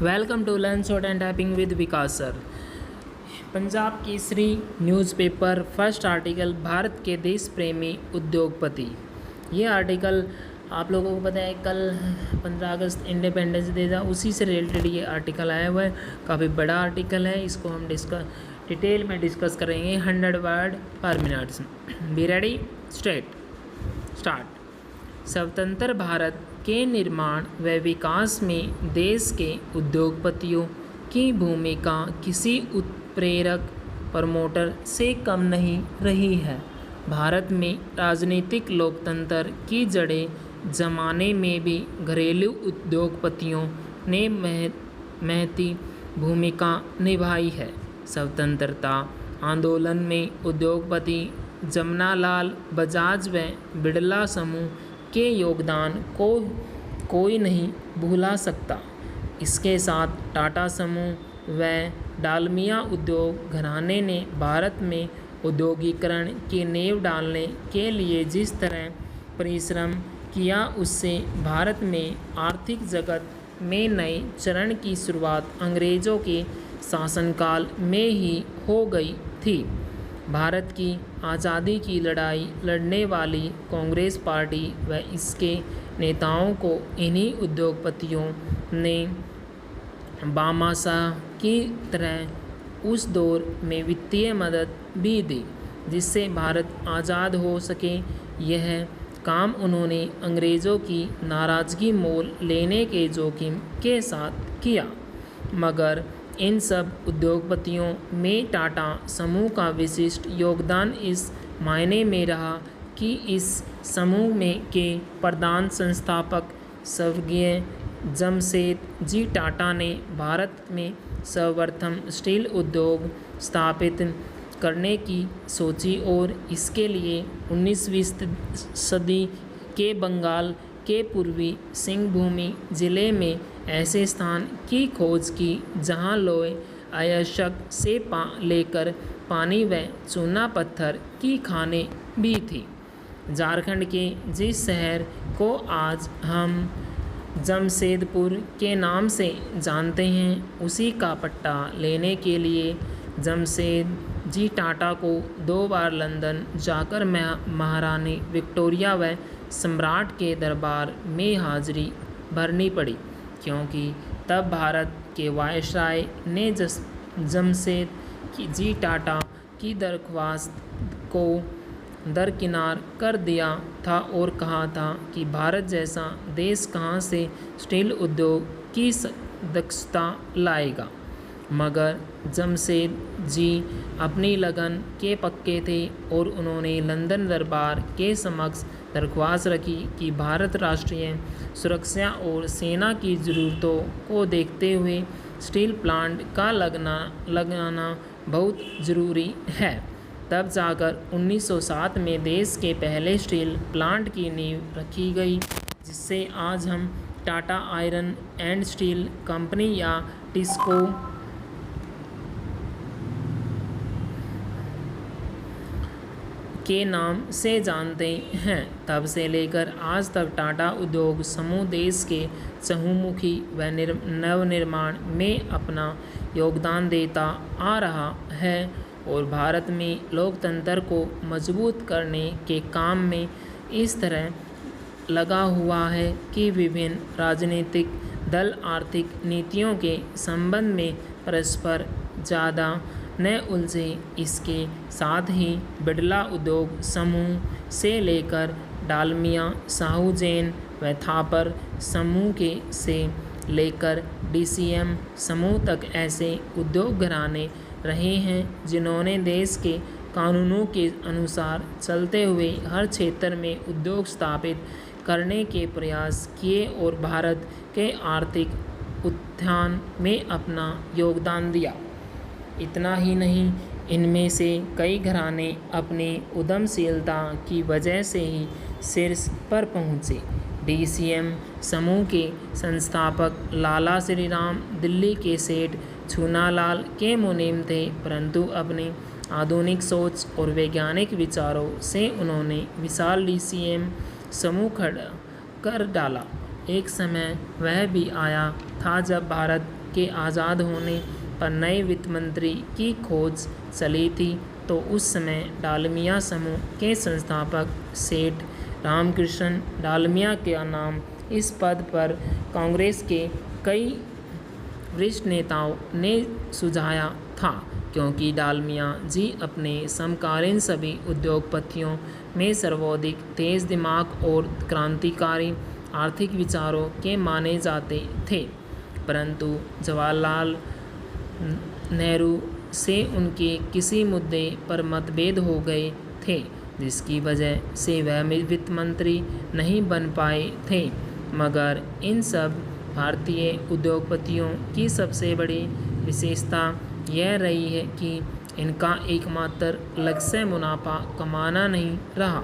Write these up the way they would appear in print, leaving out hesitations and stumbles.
Welcome to learn shorthand typing with Vikas sir. Punjab Kesari newspaper first article, Bharat के देश प्रेमी उद्योगपति। ये आर्टिकल आप लोगों को पता है कल 15 अगस्त इंडिपेंडेंस डे था, उसी से रिलेटेड ये आर्टिकल आया हुआ है। काफ़ी बड़ा आर्टिकल है, इसको हम डिटेल में डिस्कस करेंगे 100 वर्ड पर मिनट। Be ready, start. स्वतंत्र भारत के निर्माण व विकास में देश के उद्योगपतियों की भूमिका किसी उत्प्रेरक प्रमोटर से कम नहीं रही है। भारत में राजनीतिक लोकतंत्र की जड़ें जमाने में भी घरेलू उद्योगपतियों ने महती भूमिका निभाई है। स्वतंत्रता आंदोलन में उद्योगपति जमनालाल बजाज व बिड़ला समूह के योगदान को कोई नहीं भूला सकता। इसके साथ टाटा समूह व डालमिया उद्योग घराने ने भारत में औद्योगिकरण की नींव डालने के लिए जिस तरह परिश्रम किया, उससे भारत में आर्थिक जगत में नए चरण की शुरुआत अंग्रेज़ों के शासनकाल में ही हो गई थी। भारत की आज़ादी की लड़ाई लड़ने वाली कांग्रेस पार्टी व इसके नेताओं को इन्हीं उद्योगपतियों ने बामाशाह की तरह उस दौर में वित्तीय मदद भी दी, जिससे भारत आज़ाद हो सके। यह काम उन्होंने अंग्रेज़ों की नाराज़गी मोल लेने के जोखिम के साथ किया। मगर इन सब उद्योगपतियों में टाटा समूह का विशिष्ट योगदान इस मायने में रहा कि इस समूह में के प्रधान संस्थापक स्वर्गीय जमशेद टाटा ने भारत में सर्वप्रथम स्टील उद्योग स्थापित करने की सोची और इसके लिए 19वीं सदी के बंगाल के पूर्वी सिंहभूमि जिले में ऐसे स्थान की खोज की जहां लोहे अयस्क से लेकर पानी व चूना पत्थर की खानें भी थी। झारखंड के जिस शहर को आज हम जमशेदपुर के नाम से जानते हैं, उसी का पट्टा लेने के लिए जमशेद टाटा को 2 बार लंदन जाकर महारानी विक्टोरिया व सम्राट के दरबार में हाजिरी भरनी पड़ी, क्योंकि तब भारत के वायसराय ने जमशेद टाटा की दरख्वास्त को दरकिनार कर दिया था और कहा था कि भारत जैसा देश कहाँ से स्टील उद्योग की दक्षता लाएगा। मगर जमशेद अपनी लगन के पक्के थे और उन्होंने लंदन दरबार के समक्ष दरख्वास्त रखी कि भारत राष्ट्रीय सुरक्षा और सेना की ज़रूरतों को देखते हुए स्टील प्लांट का लगाना बहुत ज़रूरी है। तब जाकर 1907 में देश के पहले स्टील प्लांट की नींव रखी गई, जिससे आज हम Tata iron and steel company या टिस्को के नाम से जानते हैं। तब से लेकर आज तक टाटा उद्योग समूह देश के चहुमुखी व नवनिर्माण में अपना योगदान देता आ रहा है और भारत में लोकतंत्र को मजबूत करने के काम में इस तरह लगा हुआ है कि विभिन्न राजनीतिक दल आर्थिक नीतियों के संबंध में परस्पर ज़्यादा न उलझे। इसके साथ ही बिड़ला उद्योग समूह से लेकर डालमिया, साहूजैन व थापर समूह के से लेकर DCM समूह तक ऐसे उद्योग घराने रहे हैं जिन्होंने देश के कानूनों के अनुसार चलते हुए हर क्षेत्र में उद्योग स्थापित करने के प्रयास किए और भारत के आर्थिक उत्थान में अपना योगदान दिया। इतना ही नहीं, इनमें से कई घराने अपनी उद्यमशीलता की वजह से ही शीर्ष पर पहुँचे। DCM समूह के संस्थापक लाला श्रीराम दिल्ली के सेठ छूनालाल के मुनीम थे, परंतु अपनी आधुनिक सोच और वैज्ञानिक विचारों से उन्होंने विशाल DCM समूह खड़ा कर डाला। एक समय वह भी आया था जब भारत के आज़ाद होने पर नए वित्त मंत्री की खोज चली थी, तो उस समय डालमिया समूह के संस्थापक सेठ रामकृष्ण डालमिया का नाम इस पद पर कांग्रेस के कई वरिष्ठ नेताओं ने सुझाया था, क्योंकि डालमिया जी अपने समकालीन सभी उद्योगपतियों में सर्वाधिक तेज दिमाग और क्रांतिकारी आर्थिक विचारों के माने जाते थे। परंतु जवाहरलाल नेहरू से उनके किसी मुद्दे पर मतभेद हो गए थे, जिसकी वजह से वह वित्त मंत्री नहीं बन पाए थे। मगर इन सब भारतीय उद्योगपतियों की सबसे बड़ी विशेषता यह रही है कि इनका एकमात्र लक्ष्य मुनाफा कमाना नहीं रहा।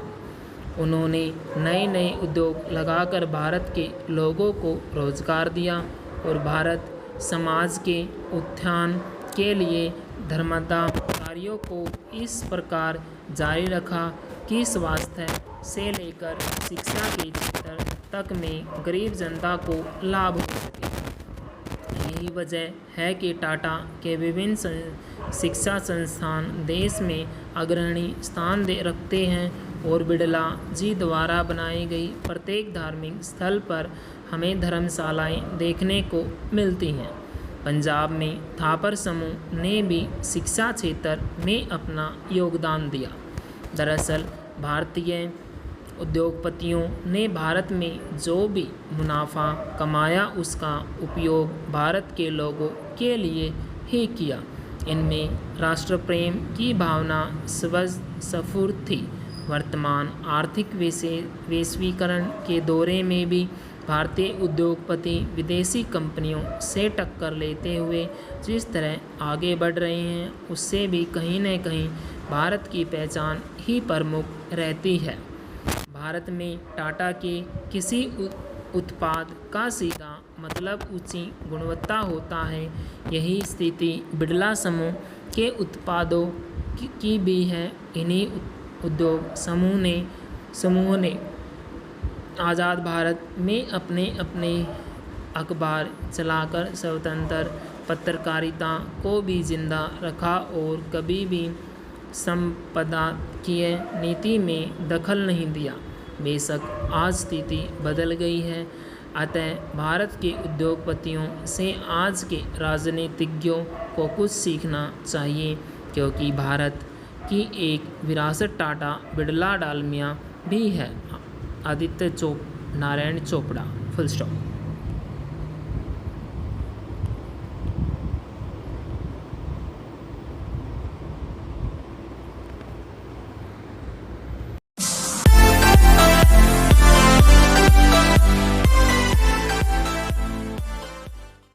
उन्होंने नए नए उद्योग लगाकर भारत के लोगों को रोजगार दिया और भारत समाज के उत्थान के लिए धर्मादा कार्यों को इस प्रकार जारी रखा कि स्वास्थ्य से लेकर शिक्षा के क्षेत्र तक में गरीब जनता को लाभ हो सके। यही वजह है कि टाटा के विभिन्न शिक्षा संस्थान देश में अग्रणी स्थान रखते हैं और बिड़ला जी द्वारा बनाई गई प्रत्येक धार्मिक स्थल पर हमें धर्मशालाएं देखने को मिलती हैं। पंजाब में थापर समूह ने भी शिक्षा क्षेत्र में अपना योगदान दिया। दरअसल भारतीय उद्योगपतियों ने भारत में जो भी मुनाफा कमाया उसका उपयोग भारत के लोगों के लिए ही किया। इनमें राष्ट्र प्रेम की भावना स्फूर्त थी। वर्तमान आर्थिक वैश्वीकरण के दौरे में भी भारतीय उद्योगपति विदेशी कंपनियों से टक्कर लेते हुए जिस तरह आगे बढ़ रहे हैं, उससे भी कहीं न कहीं भारत की पहचान ही प्रमुख रहती है। भारत में टाटा के किसी उत्पाद का सीधा मतलब ऊंची गुणवत्ता होता है। यही स्थिति बिड़ला समूह के उत्पादों की भी है। इन्हीं उद्योग समूह ने आज़ाद भारत में अपने अखबार चलाकर स्वतंत्र पत्रकारिता को भी जिंदा रखा और कभी भी संपादकीय नीति में दखल नहीं दिया। बेशक आज स्थिति बदल गई है, अतः भारत के उद्योगपतियों से आज के राजनीतिज्ञों को कुछ सीखना चाहिए, क्योंकि भारत की एक विरासत टाटा बिड़ला डालमिया भी है। आदित्य नारायण चोपड़ा। Full stop.